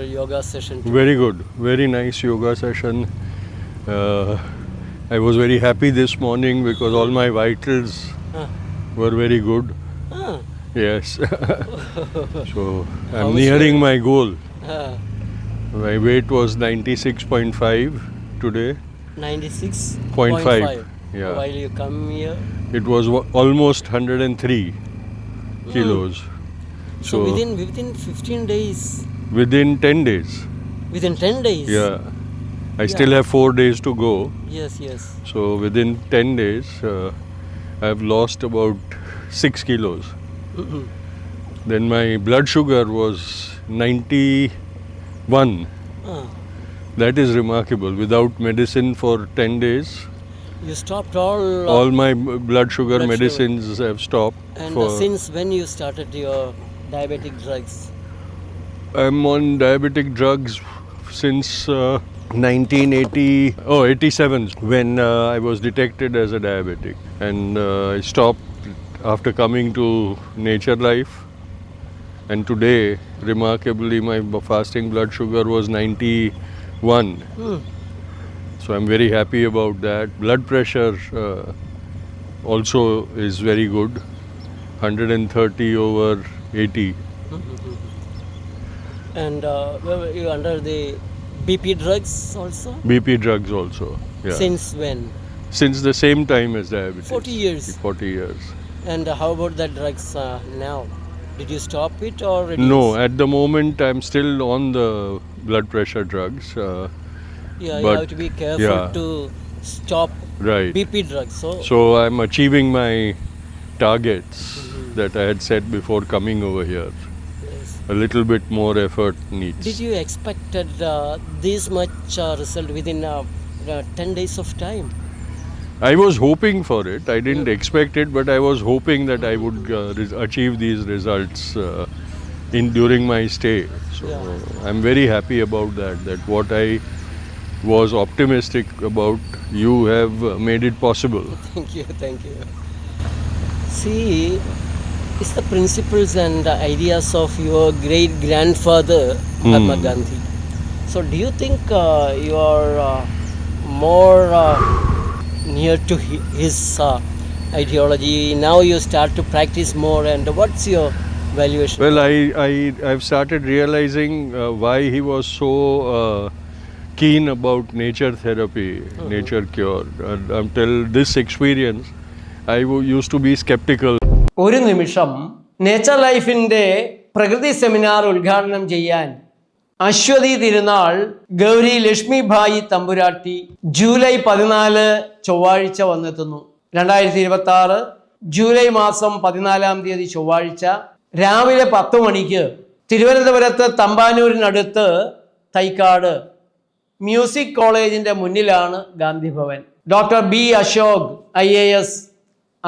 yoga session? Very good. Very nice yoga session. I was very happy this morning because all my vitals were very good. Ah. Yes. So How I'm was nearing my goal. Ah, My weight was 96.5 today. 96.5. Yeah. While you come here. It was almost 103 kilos. So within 15 days. Within 10 days. Within 10 days. Yeah. I still have 4 days to go. Yes, yes. So within 10 days, I've lost about 6 kilos. Then my blood sugar was 91. Ah. That is remarkable. Without medicine for 10 days, You stopped all. all my blood sugar blood medicines have stopped. And for since when you started your diabetic drugs? I'm on diabetic drugs since 87 when I was detected as a diabetic, and I stopped after coming to Nature Life. And today, remarkably, my fasting blood sugar was 91. So I'm very happy about that. Blood pressure also is very good, 130 over 80. And were you under the BP drugs also? BP drugs also. Yeah. Since when? Since the same time as diabetes. 40 years. 40 years. And how about the drugs now? Did you stop it or reduce? No, at the moment I'm still on the blood pressure drugs. Yeah, you but- have to be careful yeah. to stop Right. BP drugs. So I'm achieving my targets that I had set before coming over here. Yes. A little bit more effort needs. Did you expected this much result within 10 days of time? I was hoping for it. I didn't expect it, but I was hoping that I would achieve these results during my stay. So Yeah. I'm very happy about that. That what I was optimistic about, you have made it possible. Thank you, thank you. See, it's the principles and ideas of your great grandfather, Mahatma Gandhi. So, do you think you are more near to his ideology? Now you start to practice more, and what's your valuation? Well, I've started realizing why he was so keen about nature therapy, nature cure. Until this experience, I used to be skeptical. ഒരു നിമിഷം nature ലൈഫിൻ്റെ പ്രകൃതി seminar ഉദ്ഘാടനം ചെയ്യാൻ അശ്വതി തിരുനാൾ ഗൗരി ലക്ഷ്മിഭായി തമ്പുരാട്ടി July 14 ചൊവ്വാഴ്ച വന്നെത്തുന്നു. 2026 July മാസം 14 തീയതി ചൊവ്വാഴ്ച രാവിലെ 10 മണിക്ക് തിരുവനന്തപുരത്ത് തമ്പാനൂരിനടുത്ത് തൈക്കാട് മ്യൂസിക് കോളേജിൻ്റെ മുന്നിലാണ് Gandhi Bhavan. Doctor B Ashok IAS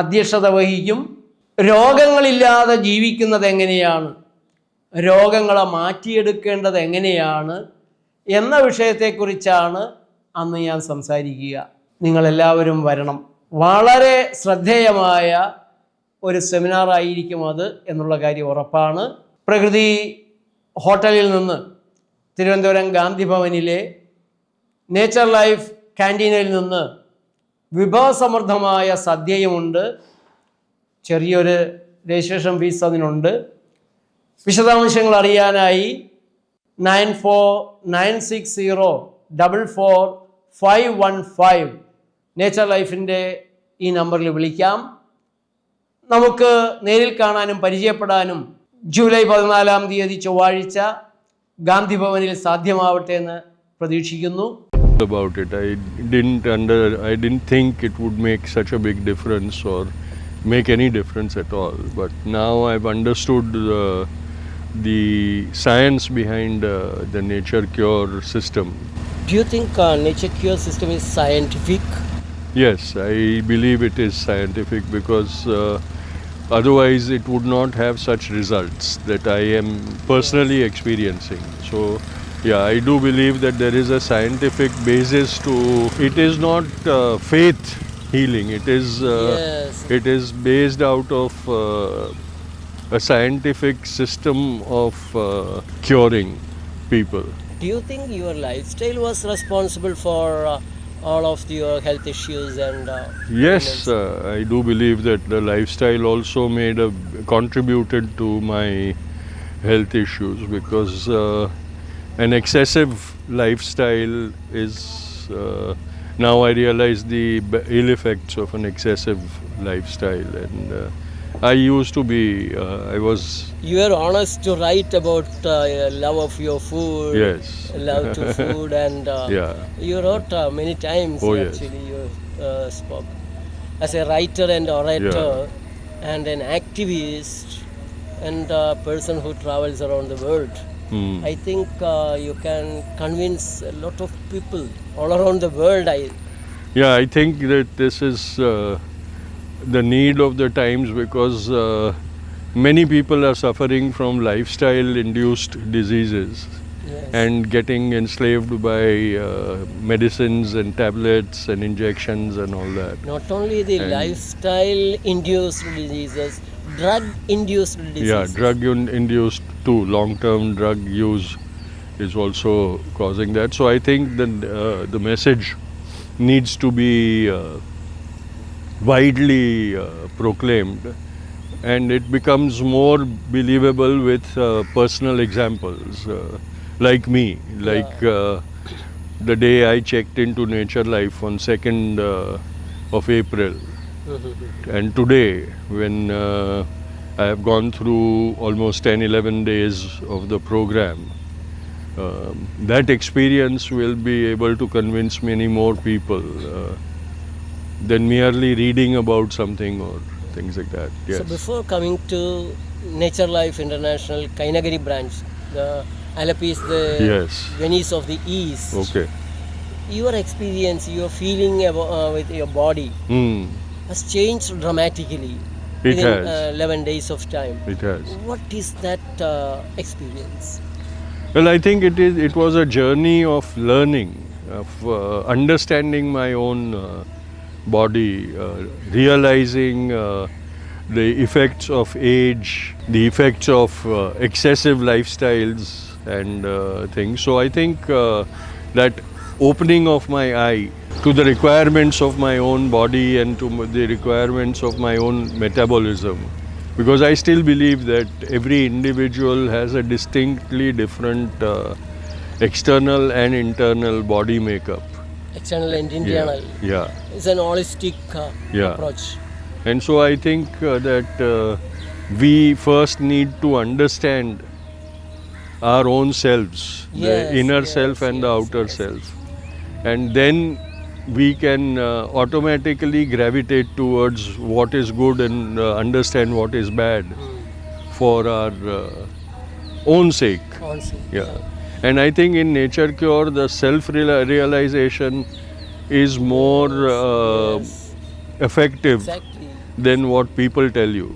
അധ്യക്ഷത വഹിക്കും. രോഗങ്ങളില്ലാതെ ജീവിക്കുന്നത് എങ്ങനെയാണ്, രോഗങ്ങളെ മാറ്റിയെടുക്കേണ്ടത് എങ്ങനെയാണ് എന്ന വിഷയത്തെക്കുറിച്ചാണ് അന്ന് ഞാൻ സംസാരിക്കുക. നിങ്ങളെല്ലാവരും വരണം. വളരെ ശ്രദ്ധേയമായ ഒരു സെമിനാറായിരിക്കും അത് എന്നുള്ള കാര്യം ഉറപ്പാണ്. പ്രകൃതി ഹോട്ടലിൽ നിന്ന് തിരുവനന്തപുരം ഗാന്ധി ഭവനിലെ നേച്ചർ ലൈഫ് ക്യാൻറ്റീനിൽ നിന്ന് വിഭവസമൃദ്ധമായ സദ്യയുമുണ്ട്. ചെറിയൊരു രജിസ്ട്രേഷൻ ഫീസ് അതിനുണ്ട്. വിശദാംശങ്ങൾ അറിയാനായി 9496044515 നേച്ചർ ലൈഫിൻ്റെ ഈ നമ്പറിൽ വിളിക്കാം. നമുക്ക് നേരിൽ കാണാനും പരിചയപ്പെടാനും ജൂലൈ 14 തീയതി ചൊവ്വാഴ്ച ഗാന്ധി ഭവനിൽ സാധ്യമാവട്ടെ എന്ന് പ്രതീക്ഷിക്കുന്നു. About it, I didn't think it would make such a big difference or make any difference at all. But now I've understood the science behind the nature cure system. Do you think nature cure system is scientific? Yes, I believe it is scientific because otherwise it would not have such results that I am personally experiencing. So yeah, I do believe that there is a scientific basis to it. Is not faith healing. It is based out of a scientific system of curing. people. Do you think your lifestyle was responsible for all of your health issues and Yes, ailments? I do believe that the lifestyle also contributed to my health issues, because an excessive lifestyle is now I realize the ill effects of an excessive lifestyle, and I used to be I was You are honest to write about love of your food, yes love to food, and yeah you wrote many times. oh yes Actually, you spoke as a writer and orator, and an activist, and a person who travels around the world. Hmm. I think you can convince a lot of people all around the world. Yeah, I think that this is the need of the times, because many people are suffering from lifestyle induced diseases Yes. and getting enslaved by medicines and tablets and injections and all that. Not only the And- lifestyle induced diseases, drug induced diseases. Yeah, drug induced too. Long term drug use is also causing that. So I think the message needs to be widely proclaimed, and it becomes more believable with personal examples, like me, like the day I checked into Nature Life on 2nd of April, and today when I have gone through almost 10-11 days of the program, that experience will be able to convince many more people than merely reading about something or things like that. Yes. So before coming to Nature Life International Kainagari branch, the Alleppey is the Yes. Venice of the East. Okay. Your experience, your feeling about, with your body Hmm. has changed dramatically It within has. 11 days of time. It has. What is that experience? Well, I think it was a journey of learning, of understanding my own body, realizing the effects of age, the effects of excessive lifestyles and things. So I think that opening of my eye to the requirements of my own body and to the requirements of my own metabolism, because I still believe that every individual has a distinctly different external and internal body makeup. External and internal. Yeah. It's an holistic Yeah. approach. And so I think that we first need to understand our own selves, Yes, the inner yes, self and the yes, outer yes. self. And then we can automatically gravitate towards what is good and understand what is bad for our own sake. Also. Yeah. And I think in Nature Cure, the self realization is more Yes. effective Exactly. than what people tell you.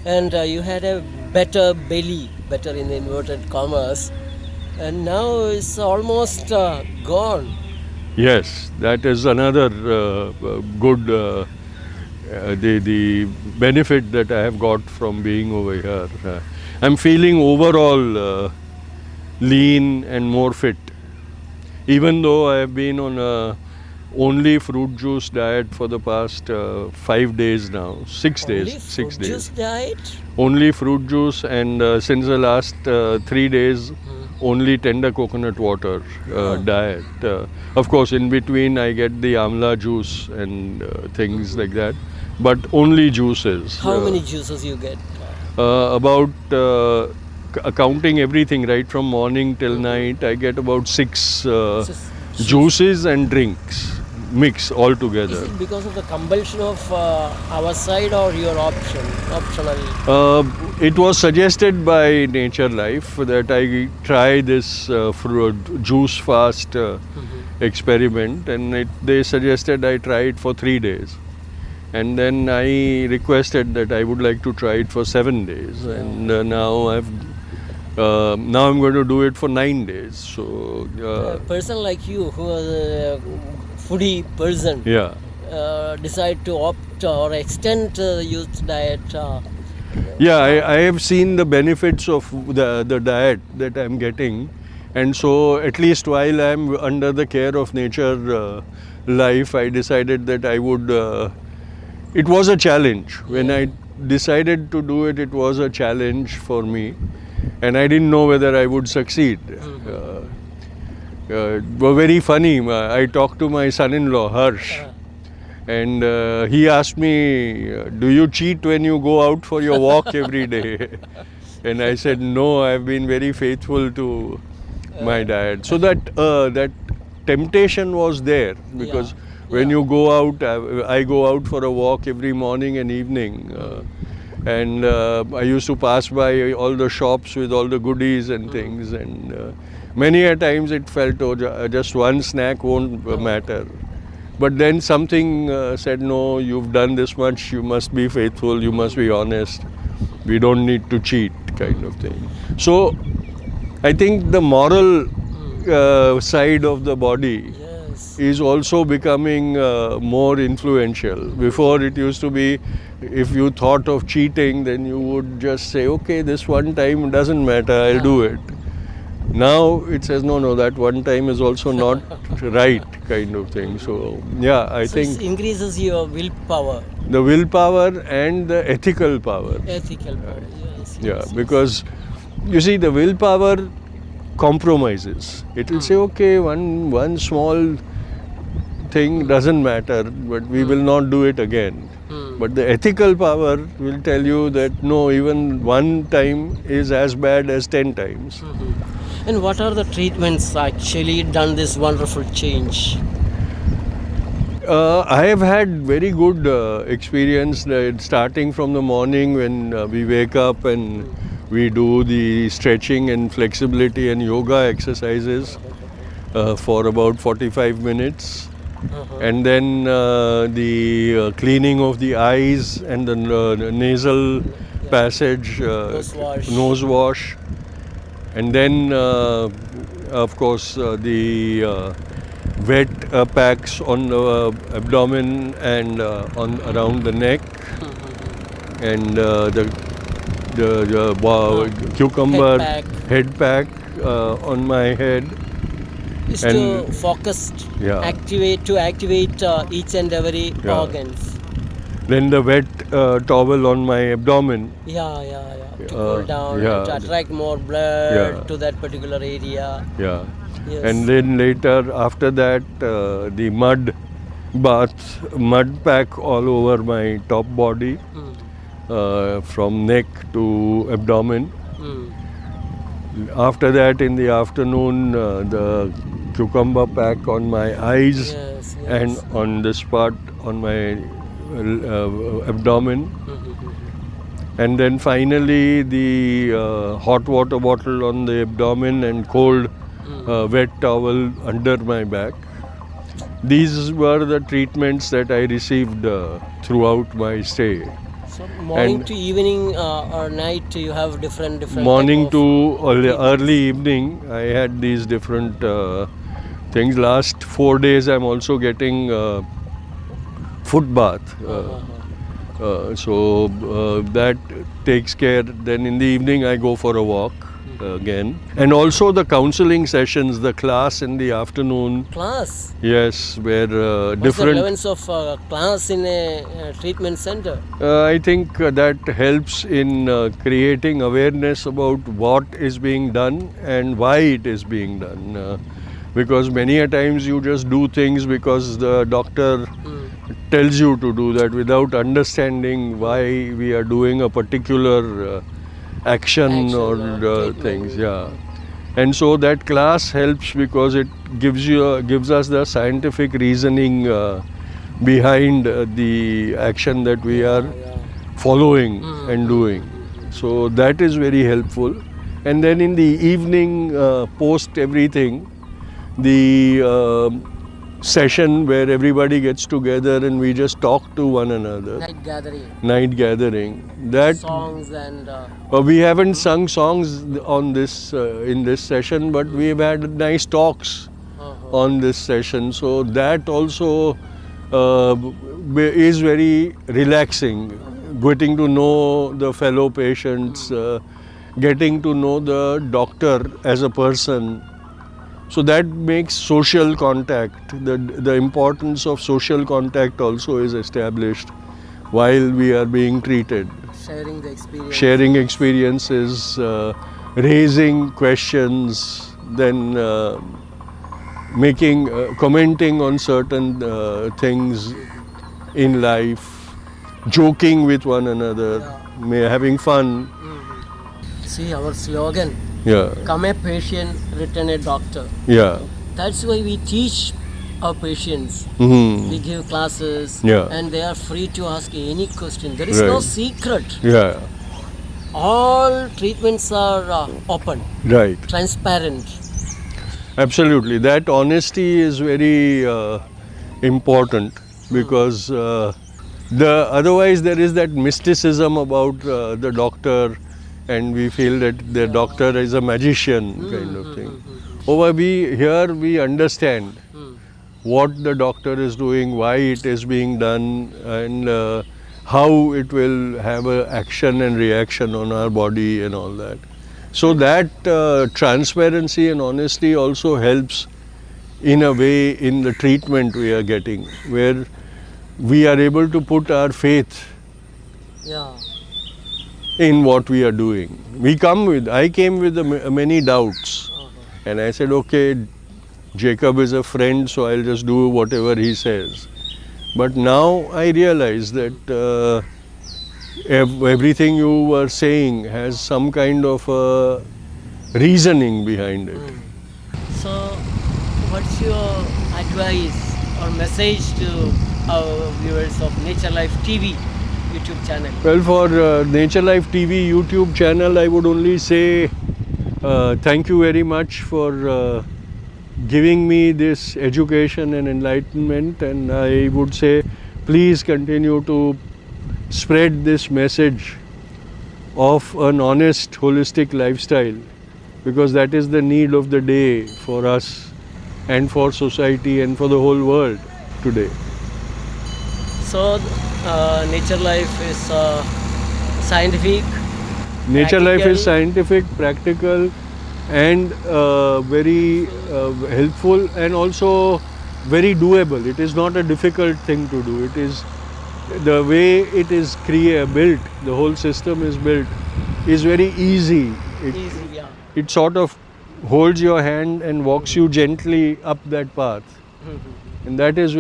And you had a better belly, better in inverted commas, and now it's almost gone. Yes, that is another good the benefit that I have got from being over here. I'm feeling overall lean and more fit, even though I have been on a only fruit juice diet for the past 5 days now, 6 Only days, 6 fruit juice days. diet. Only fruit juice, and since the last 3 days, only tender coconut water diet. Of course, in between I get the amla juice and things like that, but only juices. How many juices you get? About counting everything right from morning till night, I get about 6 juices and drinks mix all Is together. it because of the compulsion of our side or your optional? It was suggested by Nature Life that I try this fruit juice fast experiment, and they suggested I try it for 3 days. And then I requested that I would like to try it for 7 days, and now I'm going to do it for 9 days. So A person like you, who is a foodie person, yeah. decide to opt or extend the youth diet. Yeah, I have seen the benefits of the diet that I'm getting, And so, at least while I'm under the care of nature life, I decided that I would. It was a challenge. When I decided to do it, it was a challenge for me, and I didn't know whether I would succeed. Were very funny. I talked to my son-in-law, Harsh, and he asked me, "Do you cheat when you go out for your walk every day?" And I said, "No, I've been very faithful to my diet." So that temptation was there, because when you go out, I go out for a walk every morning and evening. And I used to pass by all the shops with all the goodies and things, and many a times it felt, oh, just one snack won't matter. But then something said, no, you've done this much, you must be faithful, you must be honest, we don't need to cheat, kind of thing. So I think the moral side of the body is also becoming more influential. Before it used to be, if you thought of cheating, then you would just say, okay, this one time doesn't matter, I'll do it. Now it says, no, that one time is also not right, kind of thing. So yeah, I think it increases your willpower. The willpower and the ethical power. Ethical power, yes. Yeah, because you see, the willpower compromises. It will say, okay, one small thing doesn't matter, but we will not do it again. But the ethical power will tell you that no, even one time is as bad as 10 times. And what are the treatments actually done this wonderful change? I have had very good experience starting from the morning when we wake up and we do the stretching and flexibility and yoga exercises for about 45 minutes. And then the cleaning of the eyes and the nasal passage, nose wash. And then, of course, the wet packs on the abdomen and around the neck, and the cucumber head pack on my head. Is to focused, activate each and every organs. Then the wet towel on my abdomen. To cool down, to attract more blood to that particular area. Yeah. Yes. And then later, after that, the mud bath, mud pack all over my top body, from neck to abdomen. After that, in the afternoon, the cucumber pack on my eyes and on this part on my abdomen. And then finally, the hot water bottle on the abdomen and cold wet towel under my back. These were the treatments that I received throughout my stay. So morning to evening or night you have different morning to early evening I had these different things. Last 4 days I'm also getting foot bath. So that takes care. Then in the evening I go for a walk again. And also the counseling sessions, the class in the afternoon. Class? Yes, where What's different... the relevance of class in a treatment center? I think that helps in creating awareness about what is being done and why it is being done. Because many a times you just do things because the doctor tells you to do that without understanding why we are doing a particular action or things. Yeah. And so that class helps because it gives us the scientific reasoning behind the action that we are following and doing. So that is very helpful. And then in the evening, post everything, the session where everybody gets together and we just talk to one another. Night gathering. That songs and. We haven't sung songs on this in this session, but we've had nice talks on this session. So that also is very relaxing. Getting to know the fellow patients, getting to know the doctor as a person. So that makes social contact, the importance of social contact also is established while we are being treated. Sharing the experience. Sharing experiences, raising questions, then commenting on certain things in life, joking with one another, having fun. See our slogan, Yeah, come a patient, return a doctor. yeah. That's why we teach our patients. Hmm. We give classes Yeah. and they are free to ask any question. There is no Right. secret. Yeah, All treatments are open, right. transparent. Absolutely. That honesty is very important because otherwise there is that mysticism about the doctor, and we feel that the doctor is a magician kind of thing. Here we understand what the doctor is doing, why it is being done, and how it will have an action and reaction on our body and all that. So that transparency and honesty also helps in a way in the treatment we are getting, where we are able to put our faith Yeah. in what we are doing. I came with many doubts, and I said, okay, Jacob is a friend, so I'll just do whatever he says. But now I realize that everything you were saying has some kind of reasoning behind it. So, what's your advice or message to our viewers of Nature Life TV YouTube channel? Well, for Nature Life TV YouTube channel, I would only say thank you very much for giving me this education and enlightenment, and I would say please continue to spread this message of an honest, holistic lifestyle, because that is the need of the day for us and for society and for the whole world today. So, Nature Life is scientific. Nature Life Practical. is scientific, practical, and very helpful, and also very doable. It is not a difficult thing to do. It is the way it is built, the whole system is built, is very easy. Easy, yeah. It sort of holds your hand and walks you gently up that path. And that is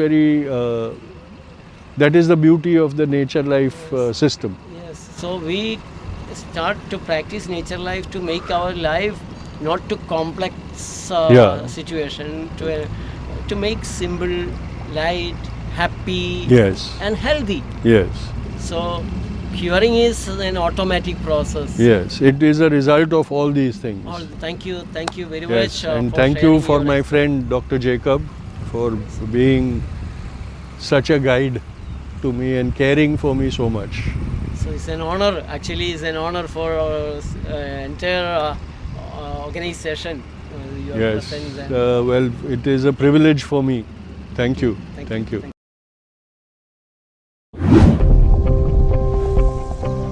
that is the beauty of the Nature Life system. Yes. So we start to practice Nature Life to make our life not too complex Yeah. situation, to make simple, light, happy, Yes, and healthy. yes, So curing is an automatic process. yes. It is a result of all these things. Thank you very Yes, much. and for thank you sharing for your my friend Dr. Jacob for being such a guide to me and caring for me so much. So it's an honor. Actually, it's an honor for our entire organization. Your Yes, presence and well, it is a privilege for me. Thank you. Thank you. Thank you. Thank you.